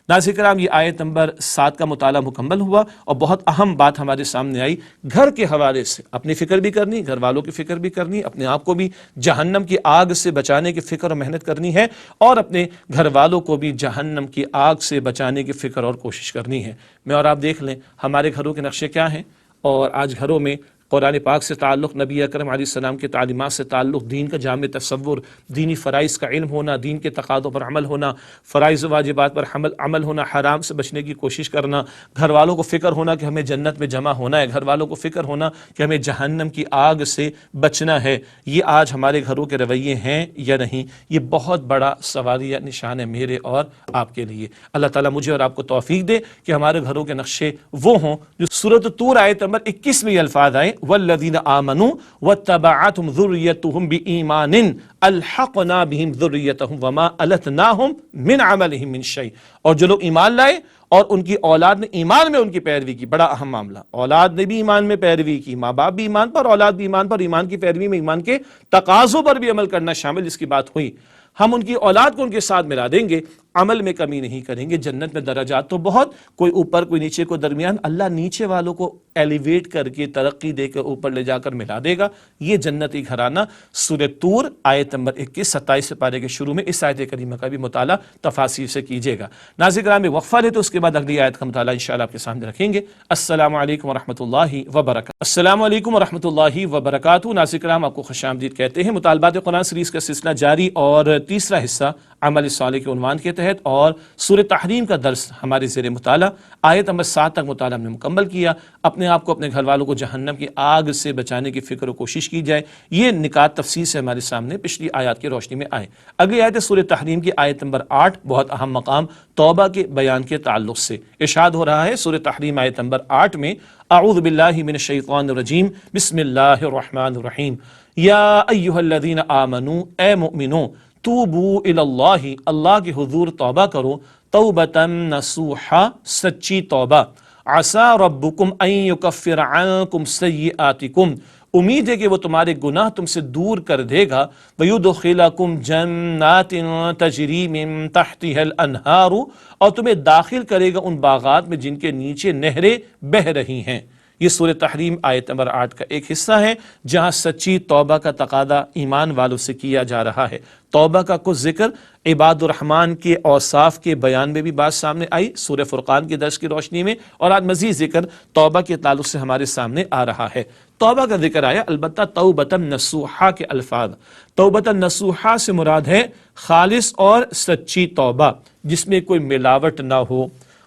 ناظرین کرام، یہ آیت نمبر 7 کا مطالعہ مکمل ہوا اور بہت اہم بات ہمارے سامنے آئی، گھر کے حوالے سے اپنی فکر بھی کرنی، گھر والوں کی فکر بھی کرنی، اپنے آپ کو بھی جہنم کی آگ سے بچانے کی فکر اور محنت کرنی ہے، اور اپنے گھر والوں کو بھی جہنم کی آگ سے بچانے کی فکر اور کوشش کرنی ہے۔ میں اور آپ دیکھ لیں ہمارے گھروں کے نقشے کیا ہیں، اور آج گھروں میں قرآن پاک سے تعلق، نبی اکرم علیہ السلام کے تعلیمات سے تعلق، دین کا جامع تصور، دینی فرائض کا علم ہونا، دین کے تقاضوں پر عمل ہونا، فرائض و واجبات پر عمل ہونا، حرام سے بچنے کی کوشش کرنا، گھر والوں کو فکر ہونا کہ ہمیں جنت میں جمع ہونا ہے، گھر والوں کو فکر ہونا کہ ہمیں جہنم کی آگ سے بچنا ہے۔ یہ آج ہمارے گھروں کے رویے ہیں یا نہیں؟ یہ بہت بڑا سوالیہ نشان ہے میرے اور آپ کے لیے۔ اللہ تعالیٰ مجھے اور آپ کو توفیق دے کہ ہمارے گھروں کے نقشے وہ ہوں جو سورۃ طور آیت نمبر 21 میں یہ الفاظ آئے، والذین آمنوا واتبعتهم ذریتهم بایمان الحقنا بهم ذریتهم وما التناهم من عملهم من شیء، اور جو لوگ ایمان لائے اور ان کی اولاد نے ایمان میں ان کی پیروی کی، بڑا اہم معاملہ، اولاد نے بھی ایمان میں پیروی کی، ماں باپ بھی ایمان پر، اولاد بھی ایمان پر، ایمان کی پیروی میں ایمان کے تقاضوں پر بھی عمل کرنا شامل، جس کی بات ہوئی، ہم ان کی اولاد کو ان کے ساتھ ملا دیں گے، عمل میں کمی نہیں کریں گے۔ جنت میں درجات تو بہت، کوئی اوپر کوئی نیچے کوئی درمیان، اللہ نیچے والوں کو ایلیویٹ کر کے ترقی دے کر اوپر لے جا کر ملا دے گا۔ یہ جنتی گھرانہ سورہ طور آیت نمبر 21 27 پارے کے شروع میں اس آیت کریمہ کا بھی مطالعہ تفاصیل سے کیجیے گا۔ ناظرین گرامی وقفہ لے تو اس کے بعد اگلی آیت کا مطالعہ انشاءاللہ آپ کے سامنے رکھیں گے۔ السلام علیکم ورحمۃ اللہ وبرکاتہ۔ السلام علیکم ورحمۃ اللہ وبرکاتہ۔ ناظرین کرام آپ کو خوش آمدید کہتے ہیں۔ مطالبات قرآن سیریز کا سلسلہ جاری اور تیسرا حصہ عمل صالح کے عنوان کے تحت، اور سورہ تحریم کا درس ہمارے زیر مطالعہ آیت نمبر 7 تک مطالعہ ہم نے مکمل کیا۔ اپنے آپ کو اپنے گھر والوں کو جہنم کی آگ سے بچانے کی فکر و کوشش کی جائے، یہ نکات تفصیل سے ہمارے سامنے پچھلی آیات کی روشنی میں آئے۔ اگلی آیت ہے سورہ تحریم کی آیت نمبر 8، بہت اہم مقام توبہ کے بیان کے تعلق سے ارشاد ہو رہا ہے سورہ تحریم آیت نمبر 8 میں، اعوذ باللہ من الشیطان الرجیم، بسم اللہ الرحمن الرحیم، یا ایھا الذین آمنوا، اے مؤمنوں، توبوا الی اللہ، اللہ کے حضور توبہ کرو، توبۃ نصوحا، سچی توبہ، عسیٰ ربکم ان یکفر عنکم سیئاتکم، امید ہے کہ وہ تمہارے گناہ تم سے دور کر دے گا، ویدخلکم جنات تجری من تحتها الانہار، اور تمہیں داخل کرے گا ان باغات میں جن کے نیچے نہریں بہہ رہی ہیں۔ یہ سورہ تحریم آیت نمبر 8 کا ایک حصہ ہے جہاں سچی توبہ کا تقاضا ایمان والوں سے کیا جا رہا ہے۔ توبہ کا کچھ ذکر عباد الرحمن کے اوصاف کے بیان میں بھی بات سامنے آئی سورہ فرقان کے درس کی روشنی میں، اور آج مزید ذکر توبہ کے تعلق سے ہمارے سامنے آ رہا ہے۔ توبہ کا ذکر آیا، البتہ توبۃ نصوحا کے الفاظ۔ توبۃ نصوحا سے مراد ہے خالص اور سچی توبہ، جس میں کوئی ملاوٹ نہ ہو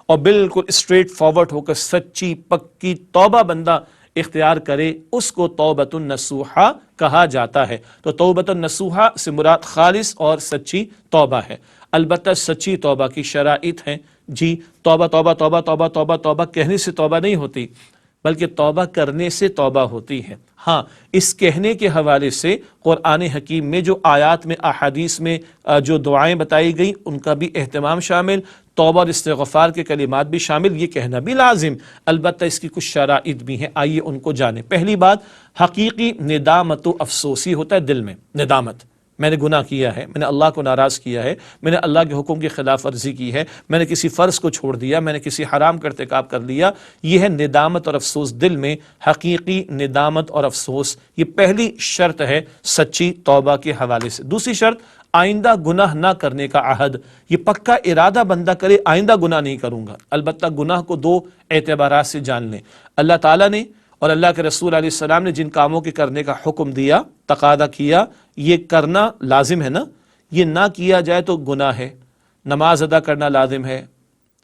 اور بالکل اسٹریٹ فارورڈ ہو کر سچی پکی توبہ بندہ اختیار کرے، اس کو توبۃ النصوحا کہا جاتا ہے۔ تو توبۃ النصوحا سے مراد خالص اور سچی توبہ ہے۔ البتہ سچی توبہ کی شرائط ہیں۔ جی توبہ توبہ توبہ توبہ توبہ توبہ کہنے سے توبہ نہیں ہوتی، بلکہ توبہ کرنے سے توبہ ہوتی ہے۔ ہاں، اس کہنے کے حوالے سے قرآن حکیم میں جو آیات میں احادیث میں جو دعائیں بتائی گئیں ان کا بھی اہتمام شامل، توبہ اور استغفار کے کلمات بھی شامل، یہ کہنا بھی لازم، البتہ اس کی کچھ شرائط بھی ہیں، آئیے ان کو جانیں۔ پہلی بات، حقیقی ندامت و افسوسی ہوتا ہے دل میں، ندامت، میں نے گناہ کیا ہے، میں نے اللہ کو ناراض کیا ہے، میں نے اللہ کے حکم کی خلاف ورزی کی ہے، میں نے کسی فرض کو چھوڑ دیا، میں نے کسی حرام کا ارتکاب کر لیا، یہ ہے ندامت اور افسوس دل میں، حقیقی ندامت اور افسوس، یہ پہلی شرط ہے سچی توبہ کے حوالے سے۔ دوسری شرط، آئندہ گناہ نہ کرنے کا عہد، یہ پکا ارادہ بندہ کرے آئندہ گناہ نہیں کروں گا۔ البتہ گناہ کو دو اعتبارات سے جان لیں، اللہ تعالیٰ نے اور اللہ کے رسول علیہ السلام نے جن کاموں کے کرنے کا حکم دیا، تقاضا کیا، یہ کرنا لازم ہے نا، یہ نہ کیا جائے تو گناہ ہے۔ نماز ادا کرنا لازم ہے،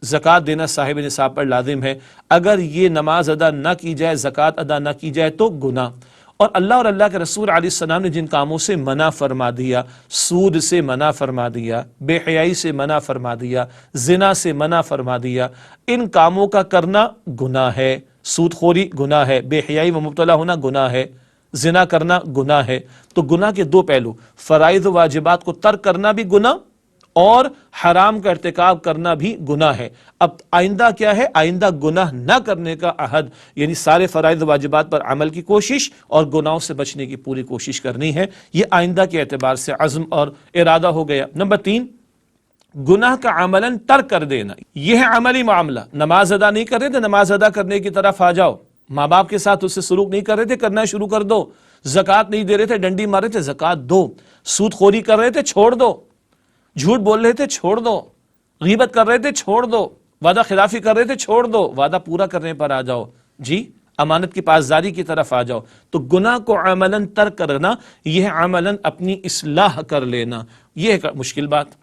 زکوٰۃ دینا صاحب نصاب پر لازم ہے، اگر یہ نماز ادا نہ کی جائے، زکوٰۃ ادا نہ کی جائے تو گناہ۔ اور اللہ کے رسول علیہ السلام نے جن کاموں سے منع فرما دیا، سود سے منع فرما دیا، بے حیائی سے منع فرما دیا، زنا سے منع فرما دیا، ان کاموں کا کرنا گناہ ہے۔ سود خوری گناہ ہے، بے حیائی میں مبتلا ہونا گناہ ہے، زنا کرنا گناہ ہے۔ تو گناہ کے دو پہلو، فرائض و واجبات کو ترک کرنا بھی گناہ اور حرام کا ارتکاب کرنا بھی گناہ ہے۔ اب آئندہ کیا ہے؟ آئندہ گناہ نہ کرنے کا عہد، یعنی سارے فرائض و واجبات پر عمل کی کوشش اور گناہوں سے بچنے کی پوری کوشش کرنی ہے، یہ آئندہ کے اعتبار سے عزم اور ارادہ ہو گیا۔ نمبر 3، گناہ کا عملاً ترک کر دینا، یہ ہے عملی معاملہ۔ نماز ادا نہیں کر رہے تھے، نماز ادا کرنے کی طرف آ جاؤ۔ ماں باپ کے ساتھ اس سے سلوک نہیں کر رہے تھے، کرنا شروع کر دو۔ زکوٰۃ نہیں دے رہے تھے، ڈنڈی مار رہے تھے، زکوٰۃ دو۔ سود خوری کر رہے تھے، چھوڑ دو۔ جھوٹ بول رہے تھے، چھوڑ دو۔ غیبت کر رہے تھے، چھوڑ دو۔ وعدہ خلافی کر رہے تھے، چھوڑ دو۔ وعدہ پورا کرنے پر آ جاؤ، جی امانت کی پاسداری کی طرف آ جاؤ۔ تو گناہ کو عملاً ترک کرنا، یہ عملاً اپنی اصلاح کر لینا، یہ ہے مشکل بات۔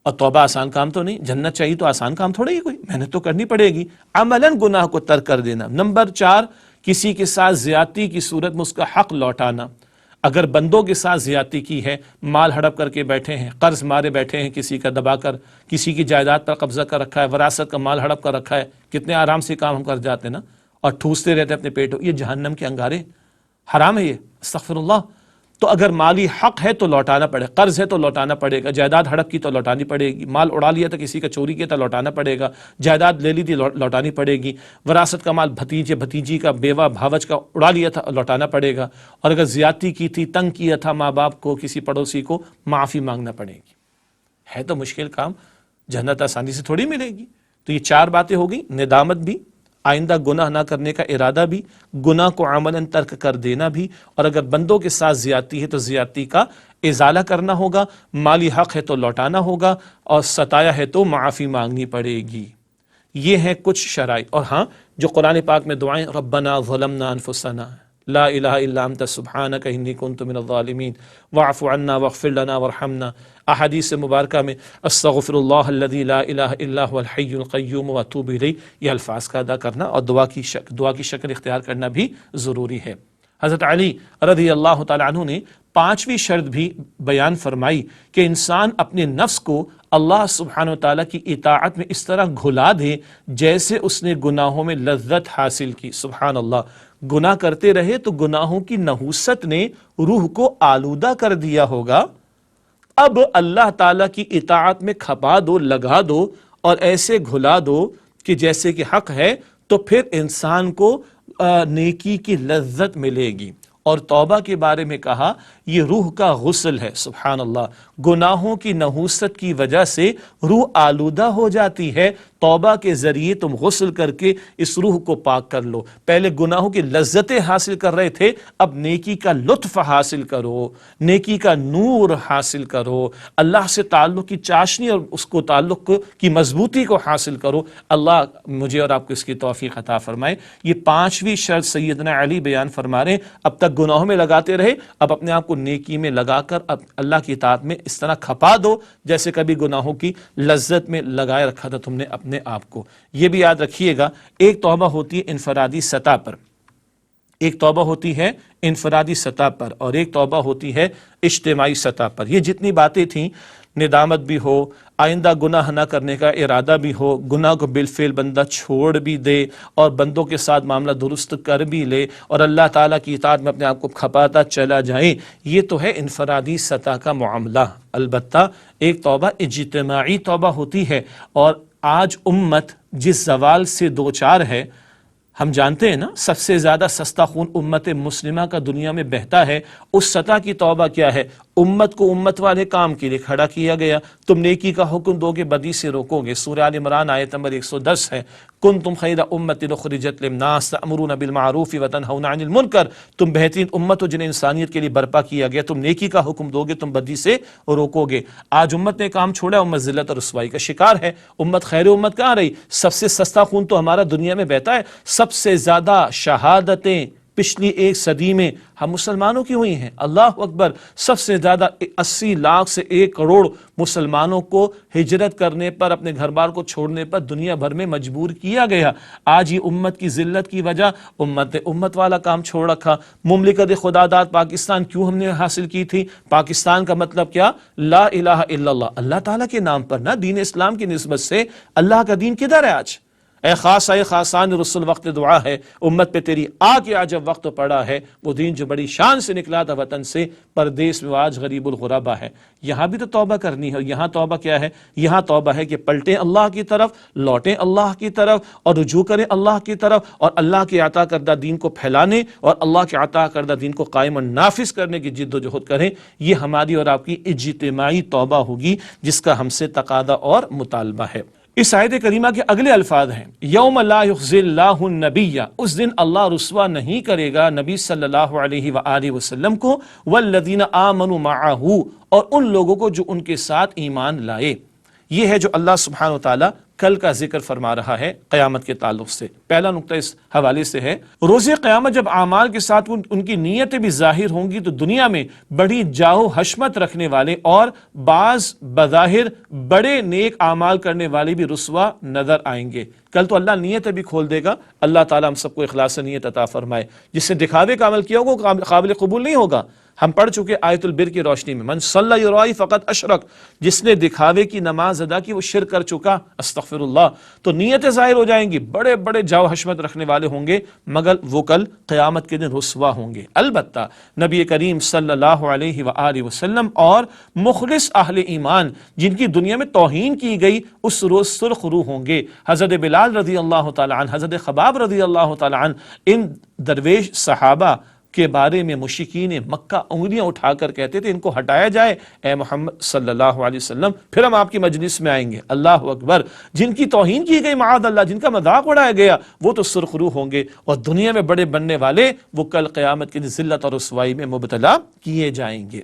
اور توبہ آسان کام تو نہیں، جنت چاہیے تو آسان کام تھوڑا ہی، کوئی محنت تو کرنی پڑے گی۔ عملاً گناہ کو ترک کر دینا۔ نمبر 4، کسی کے ساتھ زیادتی کی صورت میں اس کا حق لوٹانا۔ اگر بندوں کے ساتھ زیادتی کی ہے، مال ہڑپ کر کے بیٹھے ہیں، قرض مارے بیٹھے ہیں، کسی کا دبا کر، کسی کی جائیداد پر قبضہ کر رکھا ہے، وراثت کا مال ہڑپ کر رکھا ہے، کتنے آرام سے کام ہم کر جاتے ہیں نا، اور ٹھوستے رہتے اپنے پیٹ، یہ جہنم کے انگارے، حرام ہے یہ، استغفر اللہ۔ تو اگر مالی حق ہے تو لوٹانا پڑے، قرض ہے تو لوٹانا پڑے گا، جائیداد ہڑپ کی تو لوٹانی پڑے گی، مال اڑا لیا تھا کسی کا، چوری کیا تھا، لوٹانا پڑے گا، جائیداد لے لی تھی لوٹانی پڑے گی، وراثت کا مال بھتیجے بھتیجی کا، بیوہ بھاوج کا اڑا لیا تھا، لوٹانا پڑے گا، اور اگر زیادتی کی تھی، تنگ کیا تھا ماں باپ کو، کسی پڑوسی کو، معافی مانگنا پڑے گی۔ ہے تو مشکل کام، جنت آسانی سے تھوڑی ملے گی۔ تو یہ 4 باتیں ہو گئی، ندامت بھی، آئندہ گناہ نہ کرنے کا ارادہ بھی، گناہ کو عملاً ترک کر دینا بھی، اور اگر بندوں کے ساتھ زیادتی ہے تو زیادتی کا ازالہ کرنا ہوگا، مالی حق ہے تو لوٹانا ہوگا، اور ستایا ہے تو معافی مانگنی پڑے گی۔ یہ ہیں کچھ شرائط۔ اور ہاں، جو قرآن پاک میں دعائیں ربنا ظلمنا انفسنا لا الہ الا انت سبحانک انی کنت من الظالمین واعف عنا واغفر لنا وارحمنا، احادیث مبارکہ میں استغفر اللہ الذی لا الہ الا هو الحی القیوم واتوب الیہ، یہ الفاظ کا ادا کرنا اور دعا کی شکل اختیار کرنا بھی ضروری ہے۔ حضرت علی رضی اللہ تعالیٰ عنہ نے 5ویں شرط بھی بیان فرمائی کہ انسان اپنے نفس کو اللہ سبحانہ وتعالیٰ کی اطاعت میں اس طرح گھلا دے جیسے اس نے گناہوں میں لذت حاصل کی۔ سبحان اللہ، گناہ کرتے رہے تو گناہوں کی نحوست نے روح کو آلودہ کر دیا ہوگا، اب اللہ تعالیٰ کی اطاعت میں کھپا دو، لگا دو اور ایسے گھلا دو کہ جیسے کہ حق ہے، تو پھر انسان کو نیکی کی لذت ملے گی۔ اور توبہ کے بارے میں کہا یہ روح کا غسل ہے۔ سبحان اللہ، گناہوں کی نحوست کی وجہ سے روح آلودہ ہو جاتی ہے، توبہ کے ذریعے تم غسل کر کے اس روح کو پاک کر لو۔ پہلے گناہوں کی لذتیں حاصل کر رہے تھے، اب نیکی کا لطف حاصل کرو، نیکی کا نور حاصل کرو، اللہ سے تعلق کی چاشنی اور اس کو تعلق کی مضبوطی کو حاصل کرو۔ اللہ مجھے اور آپ کو اس کی توفیق عطا فرمائے۔ یہ 5ویں شرط سیدنا علی بیان فرما رہے ہیں، اب تک گناہوں میں لگاتے رہے، اب اپنے آپ کو نیکی میں لگا کر اب اللہ کی اطاعت میں اس طرح کھپا دو جیسے کبھی گناہوں کی لذت میں لگائے رکھا تھا تم نے اپنے آپ کو۔ یہ بھی یاد رکھیے گا، ایک توبہ ہوتی ہے انفرادی سطح پر، ایک توبہ ہوتی ہے انفرادی سطح پر، اور ایک توبہ ہوتی ہے اجتماعی سطح پر۔ یہ جتنی باتیں تھیں، ندامت بھی ہو، آئندہ گناہ نہ کرنے کا ارادہ بھی ہو، گناہ کو بالفعل بندہ چھوڑ بھی دے اور بندوں کے ساتھ معاملہ درست کر بھی لے اور اللہ تعالیٰ کی اطاعت میں اپنے آپ کو کھپاتا چلا جائے، یہ تو ہے انفرادی سطح کا معاملہ۔ البتہ ایک توبہ اجتماعی توبہ ہوتی ہے، اور آج امت جس زوال سے دوچار ہے، ہم جانتے ہیں نا، سب سے زیادہ سستا خون امت مسلمہ کا دنیا میں بہتا ہے۔ اس سطح کی توبہ کیا ہے؟ امت کو امت والے کام کے لیے کھڑا کیا گیا، تم نیکی کا حکم دو گے، بدی سے روکو گے۔ سورہ آل عمران آیت نمبر 110 ہے، کنتم خیر امت اخرجت للناس تأمرون بالمعروف وتنہون عن المنکر، تم بہترین امت ہو جنہیں انسانیت کے لیے برپا کیا گیا، تم نیکی کا حکم دو گے، تم بدی سے روکو گے۔ آج امت نے کام چھوڑا، امت ذلت اور رسوائی کا شکار ہے۔ امت خیر امت کہاں رہی؟ سب سے سستا خون تو ہمارا دنیا میں بہتا ہے، سب سے زیادہ شہادتیں پچھلی 1 صدی میں ہم مسلمانوں کی ہوئی ہیں۔ اللہ اکبر، سب سے زیادہ 80 لاکھ سے 1 کروڑ مسلمانوں کو ہجرت کرنے پر، اپنے گھر بار کو چھوڑنے پر دنیا بھر میں مجبور کیا گیا۔ آج یہ امت کی ذلت کی وجہ امت والا کام چھوڑ رکھا۔ مملکت خدا داد پاکستان کیوں ہم نے حاصل کی تھی؟ پاکستان کا مطلب کیا؟ لا الہ الا اللہ، اللہ تعالیٰ کے نام پر نا، دین اسلام کی نسبت سے اللہ کا دین کدھر ہے آج؟ اے خاصا اے خاصان رسول، وقت دعا ہے، امت پہ تیری آ کے آج جب وقت پڑا ہے، وہ دین جو بڑی شان سے نکلا تھا وطن سے، پردیس میں آج غریب الغربا ہے۔ یہاں بھی تو توبہ کرنی ہے۔ یہاں توبہ کیا ہے؟ یہاں توبہ ہے کہ پلٹیں اللہ کی طرف، لوٹیں اللہ کی طرف اور رجوع کریں اللہ کی طرف، اور اللہ کے عطا کردہ دین کو پھیلانے اور اللہ کے عطا کردہ دین کو قائم اور نافذ کرنے کی جد و جہد کریں۔ یہ ہماری اور آپ کی اجتماعی توبہ ہوگی جس کا ہم سے تقاضا اور مطالبہ ہے۔ اس آیت کریمہ کے اگلے الفاظ ہیں، یوم لا یخزی اللہ النبی، اس دن اللہ رسوا نہیں کرے گا نبی صلی اللہ علیہ وآلہ وسلم کو، والذین آمنوا معہ، اور ان لوگوں کو جو ان کے ساتھ ایمان لائے۔ یہ ہے جو اللہ سبحانہ وتعالی کل کا ذکر فرما رہا ہے قیامت کے تعلق سے۔ پہلا نقطہ اس حوالے سے ہے، روز قیامت جب اعمال کے ساتھ ان کی نیتیں بھی ظاہر ہوں گی تو دنیا میں بڑی جاہ و حشمت رکھنے والے اور بعض بظاہر بڑے نیک اعمال کرنے والے بھی رسوا نظر آئیں گے۔ کل تو اللہ نیتیں بھی کھول دے گا۔ اللہ تعالیٰ ہم سب کو اخلاص نیت عطا فرمائے۔ جس نے دکھاوے کا عمل کیا ہوگا وہ قابل قبول نہیں ہوگا۔ ہم پڑھ چکے آیت البر کی روشنی میں، من صلی یرائی فقط اشرک، جس نے دکھاوے کی نماز ادا کی وہ شرک کر چکا، استغفر اللہ۔ تو نیتیں ظاہر ہو جائیں گی، بڑے بڑے جاو حشمت رکھنے والے ہوں گے، مگر وہ کل قیامت کے دن رسوا ہوں گے۔ البتہ نبی کریم صلی اللہ علیہ وآلہ وسلم اور مخلص اہل ایمان جن کی دنیا میں توہین کی گئی، اس روز سرخ روح ہوں گے۔ حضرت بلال رضی اللہ تعالی عنہ، حضرت خباب رضی اللہ تعالی عنہ، ان درویش صحابہ کے بارے میں مشرکین مکہ انگلیاں اٹھا کر کہتے تھے ان کو ہٹایا جائے، اے محمد صلی اللہ علیہ وسلم پھر ہم آپ کی مجلس میں آئیں گے۔ اللہ اکبر، جن کی توہین کی گئی معاذ اللہ، جن کا مذاق اڑایا گیا، وہ تو سرخرو ہوں گے، اور دنیا میں بڑے بننے والے وہ کل قیامت کی ذلت اور رسوائی میں مبتلا کیے جائیں گے۔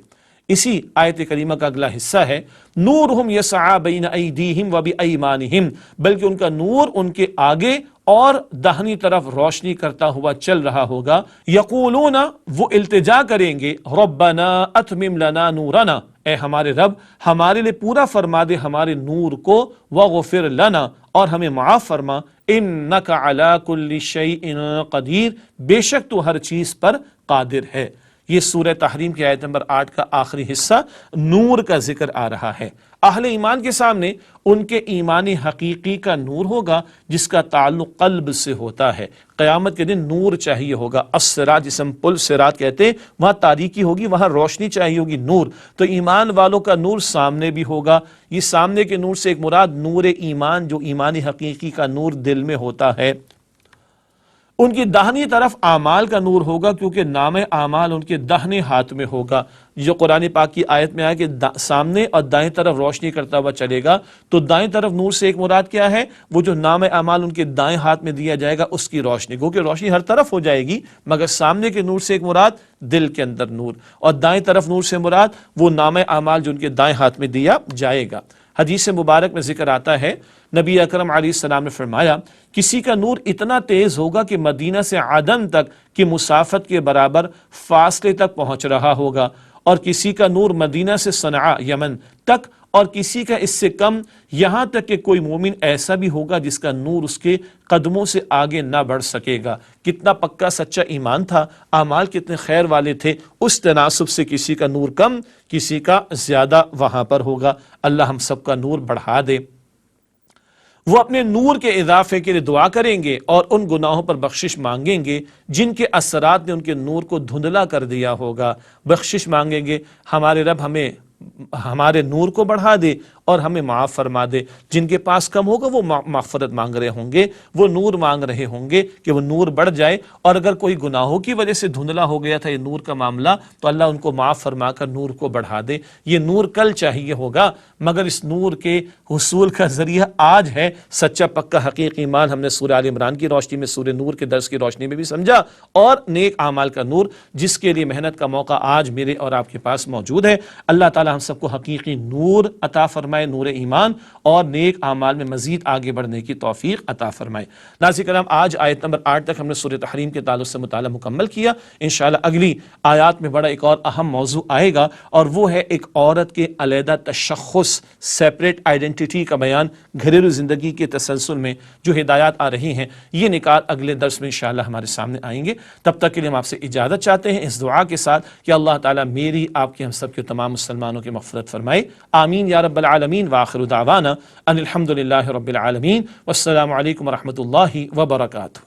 اسی آیت کریمہ کا اگلا حصہ ہے نورہم یسعی بین ایدیہم و بایمانہم، بلکہ ان کا نور ان کے آگے اور داہنی طرف روشنی کرتا ہوا چل رہا ہوگا۔ یقولون، وہ التجا کریں گے، ربنا اتمم لنا نورنا، اے ہمارے رب ہمارے لیے پورا فرما دے ہمارے نور کو، وغفر لنا، اور ہمیں معاف فرما، انک علی کل شیء قدیر، بے شک تو ہر چیز پر قادر ہے۔ یہ سورہ تحریم کی آیت نمبر 8 کا آخری حصہ نور کا ذکر آ رہا ہے۔ اہل ایمان کے سامنے ان کے ایمان حقیقی کا نور ہوگا جس کا تعلق قلب سے ہوتا ہے۔ قیامت کے دن نور چاہیے ہوگا، الصراط جسے ہم پل صراط کہتے ہیں، وہاں تاریکی ہوگی، وہاں روشنی چاہیے ہوگی، نور۔ تو ایمان والوں کا نور سامنے بھی ہوگا۔ یہ سامنے کے نور سے ایک مراد نور ایمان، جو ایمان حقیقی کا نور دل میں ہوتا ہے۔ ان کی داہنی طرف اعمال کا نور ہوگا، کیونکہ نام اعمال ان کے داہنے ہاتھ میں ہوگا۔ جو قرآن پاک کی آیت میں آیا کہ سامنے اور دائیں طرف روشنی کرتا ہوا چلے گا، تو دائیں طرف نور سے ایک مراد کیا ہے؟ وہ جو نام اعمال ان کے دائیں ہاتھ میں دیا جائے گا اس کی روشنی، کیونکہ روشنی ہر طرف ہو جائے گی، مگر سامنے کے نور سے ایک مراد دل کے اندر نور، اور دائیں طرف نور سے مراد وہ نام اعمال جو ان کے دائیں ہاتھ میں دیا جائے گا۔ حدیث مبارک میں ذکر آتا ہے، نبی اکرم علیہ السلام نے فرمایا کسی کا نور اتنا تیز ہوگا کہ مدینہ سے عدن تک کی مسافت کے برابر فاصلے تک پہنچ رہا ہوگا، اور کسی کا نور مدینہ سے صنعاء یمن تک، اور کسی کا اس سے کم، یہاں تک کہ کوئی مومن ایسا بھی ہوگا جس کا نور اس کے قدموں سے آگے نہ بڑھ سکے گا۔ کتنا پکا سچا ایمان تھا، اعمال کتنے خیر والے تھے، اس تناسب سے کسی کا نور کم، کسی کا زیادہ وہاں پر ہوگا۔ اللہ ہم سب کا نور بڑھا دے۔ وہ اپنے نور کے اضافے کے لیے دعا کریں گے اور ان گناہوں پر بخشش مانگیں گے جن کے اثرات نے ان کے نور کو دھندلا کر دیا ہوگا۔ بخشش مانگیں گے، ہمارے رب ہمیں ہمارے نور کو بڑھا دے اور ہمیں معاف فرما دے۔ جن کے پاس کم ہوگا وہ مغفرت مانگ رہے ہوں گے، وہ نور مانگ رہے ہوں گے کہ وہ نور بڑھ جائے، اور اگر کوئی گناہوں کی وجہ سے دھندلا ہو گیا تھا یہ نور کا معاملہ، تو اللہ ان کو معاف فرما کر نور کو بڑھا دے۔ یہ نور کل چاہیے ہوگا، مگر اس نور کے حصول کا ذریعہ آج ہے سچا پکا حقیقی ایمان۔ ہم نے سورہ آل عمران کی روشنی میں، سورہ نور کے درس کی روشنی میں بھی سمجھا، اور نیک اعمال کا نور جس کے لیے محنت کا موقع آج میرے اور آپ کے پاس موجود ہے۔ اللہ تعالی ہم سب کو حقیقی نور عطا فرمائے، نور ایمان، اور نیک اعمال میں مزید آگے بڑھنے کی توفیق عطا فرمائے۔ ناظرین کرام، آج آیت نمبر 8 تک ہم نے سورہ تحریم کے تعلق سے مطالعہ مکمل کیا۔ انشاءاللہ اگلی آیات میں بڑا ایک اور اہم موضوع آئے گا، اور وہ ہے ایک عورت کے علیحدہ تشخص، سیپریٹ آئیڈینٹیٹی کا بیان گھریلو زندگی کے تسلسل میں جو ہدایات آ رہی ہیں۔ یہ نکات اگلے درس میں انشاءاللہ ہمارے سامنے آئیں گے۔ تب تک کے لیے ہم آپ سے اجازت چاہتے ہیں اس دعا کے ساتھ کہ اللہ تعالیٰ میری، آپ کی، ہم سب کے تمام مسلمانوں کی مغفرت فرمائے، آمین یا رب العالمین۔ وآخر دعوانا ان الحمد للہ رب العالمین، والسلام علیکم ورحمۃ اللہ وبرکاتہ۔